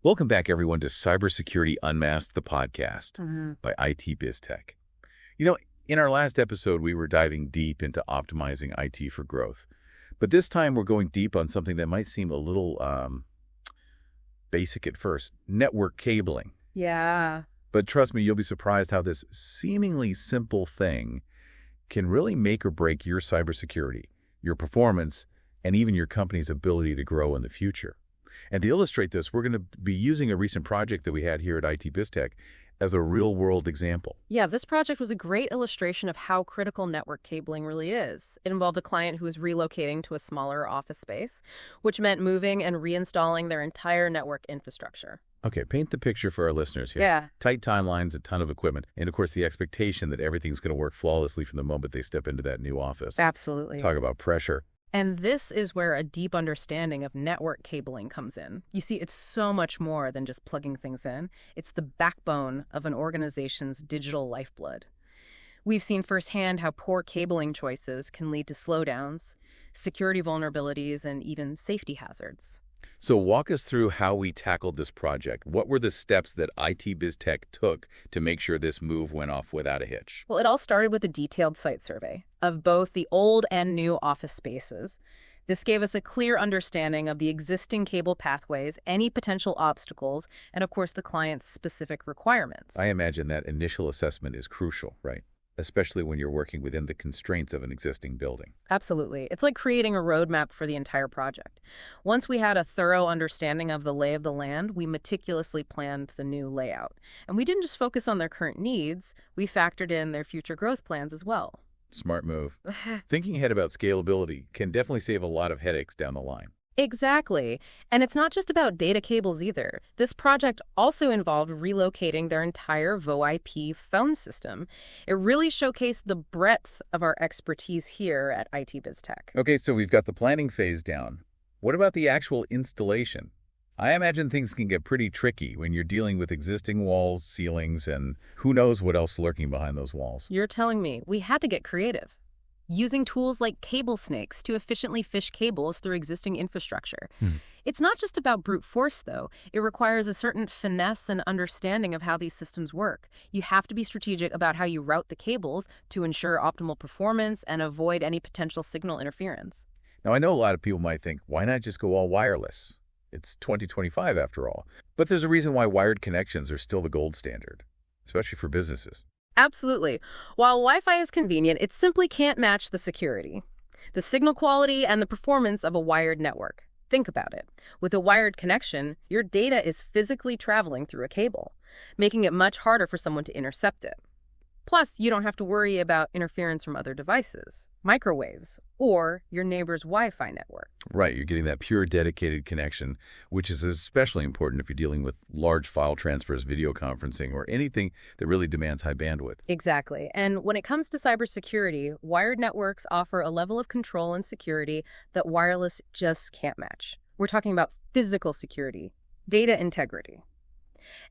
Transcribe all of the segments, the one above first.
Welcome back, everyone, to Cybersecurity Unmasked, the podcast Mhm. by IT BizTech. You know, in our last episode, we were diving deep into optimizing IT for growth. But this time, we're going deep on something that might seem a little basic at first, network cabling. Yeah. But trust me, you'll be surprised how this seemingly simple thing can really make or break your cybersecurity, your performance, and even your company's ability to grow in the future. And to illustrate this, we're going to be using a recent project that we had here at IT BizTech as a real-world example. Yeah, this project was a great illustration of how critical network cabling really is. It involved a client who was relocating to a smaller office space, which meant moving and reinstalling their entire network infrastructure. Okay, paint the picture for our listeners here. Yeah. Tight timelines, a ton of equipment, and of course the expectation that everything's going to work flawlessly from the moment they step into that new office. Absolutely. Talk about pressure. And this is where a deep understanding of network cabling comes in. You see, it's so much more than just plugging things in. It's the backbone of an organization's digital lifeblood. We've seen firsthand how poor cabling choices can lead to slowdowns, security vulnerabilities, and even safety hazards. So walk us through how we tackled this project. What were the steps that IT BizTech took to make sure this move went off without a hitch? Well, it all started with a detailed site survey of both the old and new office spaces. This gave us a clear understanding of the existing cable pathways, any potential obstacles, and of course the client's specific requirements. I imagine that initial assessment is crucial, right? Especially when you're working within the constraints of an existing building. Absolutely. It's like creating a roadmap for the entire project. Once we had a thorough understanding of the lay of the land, we meticulously planned the new layout. And we didn't just focus on their current needs, we factored in their future growth plans as well. Smart move. Thinking ahead about scalability can definitely save a lot of headaches down the line. Exactly. And it's not just about data cables either. This project also involved relocating their entire VoIP phone system. It really showcased the breadth of our expertise here at IT BizTech. Okay, so we've got the planning phase down. What about the actual installation? I imagine things can get pretty tricky when you're dealing with existing walls, ceilings, and who knows what else lurking behind those walls. You're telling me we had to get creative, using tools like cable snakes to efficiently fish cables through existing infrastructure. It's not just about brute force, though. It requires a certain finesse and understanding of how these systems work. You have to be strategic about how you route the cables to ensure optimal performance and avoid any potential signal interference. Now, I know a lot of people might think, why not just go all wireless? It's 2025 after all. But there's a reason why wired connections are still the gold standard, especially for businesses. Absolutely. While Wi-Fi is convenient, it simply can't match the security, the signal quality, and the performance of a wired network. Think about it. With a wired connection, your data is physically traveling through a cable, making it much harder for someone to intercept it. Plus, you don't have to worry about interference from other devices, microwaves, or your neighbor's Wi-Fi network. Right, you're getting that pure dedicated connection, which is especially important if you're dealing with large file transfers, video conferencing, or anything that really demands high bandwidth. Exactly. And when it comes to cybersecurity, wired networks offer a level of control and security that wireless just can't match. We're talking about physical security, data integrity,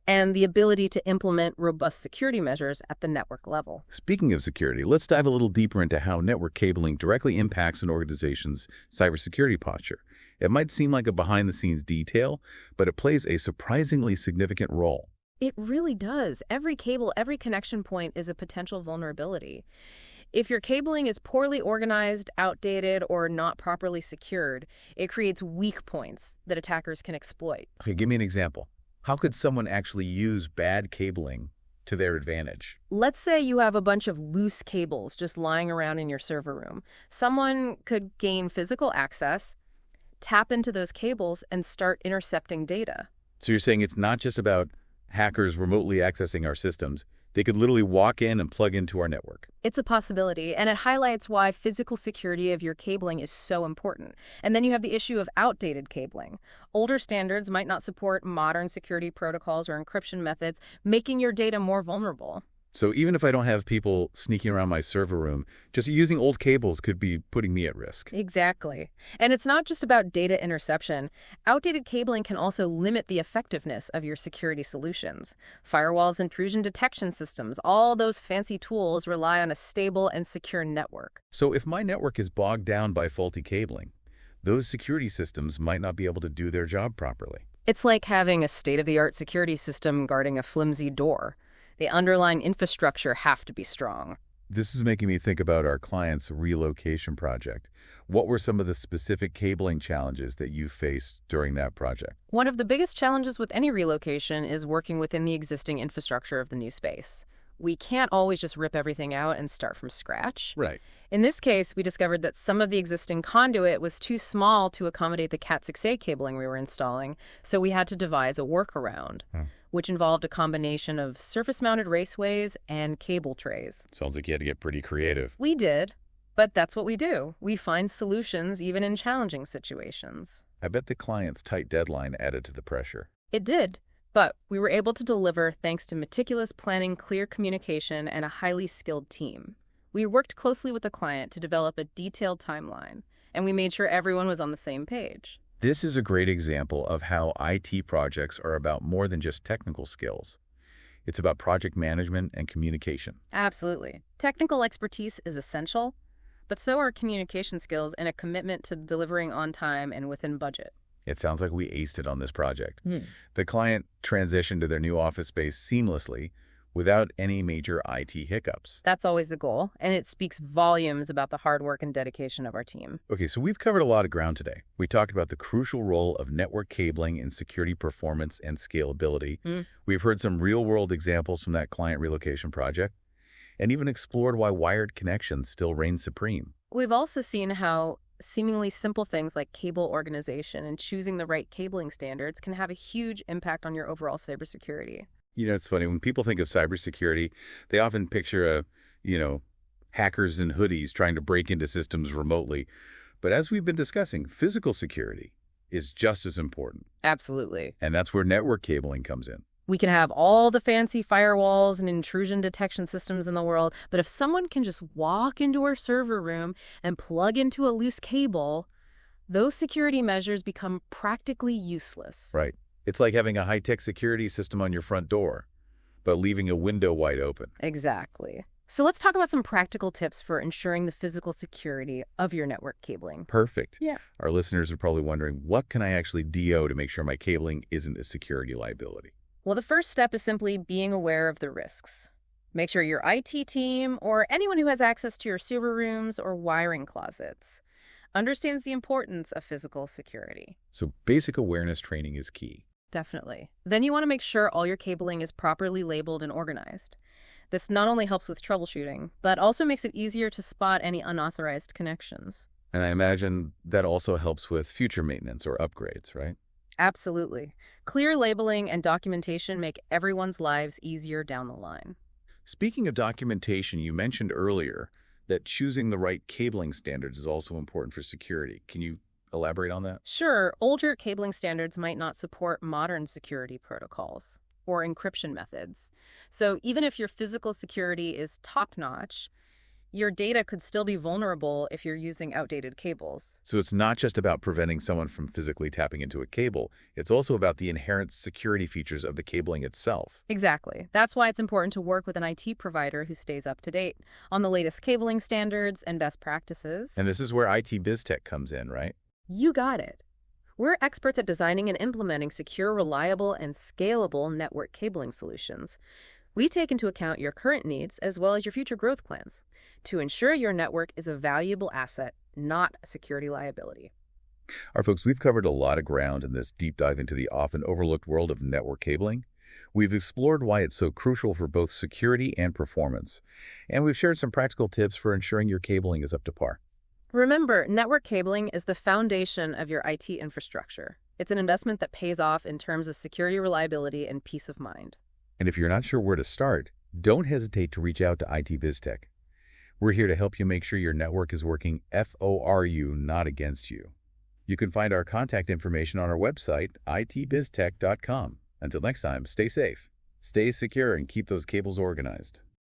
and the ability to implement robust security measures at the network level. Speaking of security, let's dive a little deeper into how network cabling directly impacts an organization's cybersecurity posture. It might seem like a behind-the-scenes detail, but it plays a surprisingly significant role. It really does. Every cable, every connection point is a potential vulnerability. If your cabling is poorly organized, outdated, or not properly secured, it creates weak points that attackers can exploit. Okay, give me an example. How could someone actually use bad cabling to their advantage? Let's say you have a bunch of loose cables just lying around in your server room. Someone could gain physical access, tap into those cables, and start intercepting data. So you're saying it's not just about hackers remotely accessing our systems. They could literally walk in and plug into our network. It's a possibility, and it highlights why physical security of your cabling is so important. And then you have the issue of outdated cabling. Older standards might not support modern security protocols or encryption methods, making your data more vulnerable. So even if I don't have people sneaking around my server room, just using old cables could be putting me at risk. Exactly. And it's not just about data interception. Outdated cabling can also limit the effectiveness of your security solutions. Firewalls, intrusion detection systems, all those fancy tools rely on a stable and secure network. So if my network is bogged down by faulty cabling, those security systems might not be able to do their job properly. It's like having a state-of-the-art security system guarding a flimsy door. The underlying infrastructure have to be strong. This is making me think about our client's relocation project. What were some of the specific cabling challenges that you faced during that project? One of the biggest challenges with any relocation is working within the existing infrastructure of the new space. We can't always just rip everything out and start from scratch. Right. In this case, we discovered that some of the existing conduit was too small to accommodate the Cat6a cabling we were installing, so we had to devise a workaround, which involved a combination of surface-mounted raceways and cable trays. Sounds like you had to get pretty creative. We did, but that's what we do. We find solutions even in challenging situations. I bet the client's tight deadline added to the pressure. It did. But we were able to deliver thanks to meticulous planning, clear communication, and a highly skilled team. We worked closely with the client to develop a detailed timeline, and we made sure everyone was on the same page. This is a great example of how IT projects are about more than just technical skills. It's about project management and communication. Absolutely. Technical expertise is essential, but so are communication skills and a commitment to delivering on time and within budget. It sounds like we aced it on this project. The client transitioned to their new office space seamlessly without any major IT hiccups. That's always the goal, and it speaks volumes about the hard work and dedication of our team. Okay, so we've covered a lot of ground today. We talked about the crucial role of network cabling in security performance and scalability. We've heard some real-world examples from that client relocation project, and even explored why wired connections still reign supreme. We've also seen how seemingly simple things like cable organization and choosing the right cabling standards can have a huge impact on your overall cybersecurity. You know, it's funny, when people think of cybersecurity, they often picture hackers in hoodies trying to break into systems remotely. But as we've been discussing, physical security is just as important. Absolutely. And that's where network cabling comes in. We can have all the fancy firewalls and intrusion detection systems in the world, but if someone can just walk into our server room and plug into a loose cable, those security measures become practically useless. Right. It's like having a high-tech security system on your front door, but leaving a window wide open. Exactly. So let's talk about some practical tips for ensuring the physical security of your network cabling. Perfect. Yeah. Our listeners are probably wondering, what can I actually DO to make sure my cabling isn't a security liability? Well, the first step is simply being aware of the risks. Make sure your IT team or anyone who has access to your server rooms or wiring closets understands the importance of physical security. So basic awareness training is key. Definitely. Then you want to make sure all your cabling is properly labeled and organized. This not only helps with troubleshooting, but also makes it easier to spot any unauthorized connections. And I imagine that also helps with future maintenance or upgrades, right? Absolutely. Clear labeling and documentation make everyone's lives easier down the line. Speaking of documentation, you mentioned earlier that choosing the right cabling standards is also important for security. Can you elaborate on that? Sure, older cabling standards might not support modern security protocols or encryption methods. So even if your physical security is top-notch, your data could still be vulnerable if you're using outdated cables. So it's not just about preventing someone from physically tapping into a cable. It's also about the inherent security features of the cabling itself. Exactly. That's why it's important to work with an IT provider who stays up to date on the latest cabling standards and best practices. And this is where IT BizTech comes in, right? You got it. We're experts at designing and implementing secure, reliable, and scalable network cabling solutions. We take into account your current needs as well as your future growth plans to ensure your network is a valuable asset, not a security liability. Our folks, we've covered a lot of ground in this deep dive into the often overlooked world of network cabling. We've explored why it's so crucial for both security and performance, and we've shared some practical tips for ensuring your cabling is up to par. Remember, network cabling is the foundation of your IT infrastructure. It's an investment that pays off in terms of security, reliability, and peace of mind. And if you're not sure where to start, don't hesitate to reach out to IT BizTech. We're here to help you make sure your network is working for you, not against you. You can find our contact information on our website, itbiztech.com. Until next time, stay safe, stay secure, and keep those cables organized.